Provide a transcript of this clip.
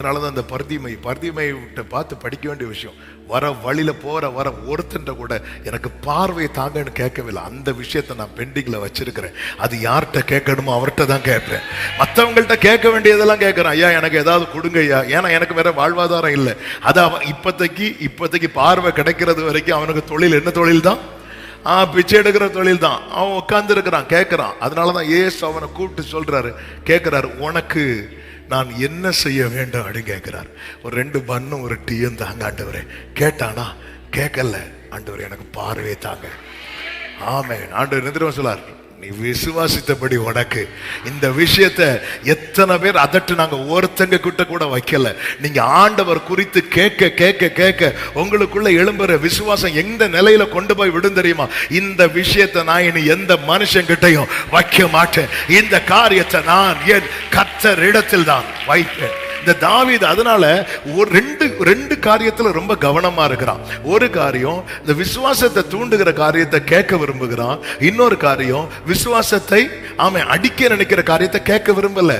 அதனாலதான் அந்த பர்திமையை விட்டு பார்த்து படிக்க வேண்டிய விஷயம். வர வழியில வர ஒருத்தன் கூட எனக்கு பார்வையை தாங்கன்னு கேட்கவில்லை. அந்த விஷயத்த நான் பெண்டிங்ல வச்சிருக்கிறேன். அது யார்கிட்ட கேட்கணுமோ அவர்கிட்ட தான் கேட்பேன். மற்றவங்கள்ட்ட கேட்க வேண்டியதெல்லாம் கேட்கிறேன். ஐயா எனக்கு ஏதாவது கொடுங்க ஐயா, ஏன்னா எனக்கு வேற வாழ்வாதாரம் இல்லை. அது அவன் இப்போதைக்கு பார்வை கிடைக்கிறது வரைக்கும் அவனுக்கு தொழில் என்ன தொழில் தான்? பிச்சை எடுக்கிற தொழில் தான். அவன் உட்கார்ந்து இருக்கிறான், கேட்கிறான். அதனாலதான் ஏசு அவனை கூப்பிட்டு சொல்றாரு, கேட்கிறாரு, உனக்கு நான் என்ன செய்ய வேண்டும் அப்படின்னு கேட்கிறார். ஒரு 2 பன்னும் ஒரு டீயும் தாங்க ஆண்டவரே. கேட்டானா? கேட்கல. ஆண்டவரே எனக்கு பார்வையை தாங்க. ஆமென். ஆண்டவர் நிதிரவன் சொல்லார், நீ விசுவாசித்தபடி உனக்கு இந்த விஷயத்தை எத்தனை பேர் அதட்டு நாங்க ஒருத்தங்க கிட்ட கூட வைக்கல. நீங்க ஆண்டவர் குறித்து கேட்க கேட்க கேட்க உங்களுக்குள்ள எழும்புற விசுவாசம் எந்த நிலையில கொண்டு போய் விடும் தெரியுமா? இந்த விஷயத்தை நான் இனி எந்த மனுஷன் கிட்டையும் வைக்க மாட்டேன். இந்த காரியத்தை நான் என் கர்த்தர் இடத்தில் தான் வைப்பேன். இந்த தாவீது அதனால ரெண்டு காரியத்துல ரொம்ப கவனமா இருக்கிறான். ஒரு காரியம் இந்த விசுவாசத்தை தூண்டுகிற காரியத்தை கேட்க விரும்புகிறான். இன்னொரு காரியம் விசுவாசத்தை அடிக்க நினைக்கிற காரியத்தை கேட்க விரும்பல.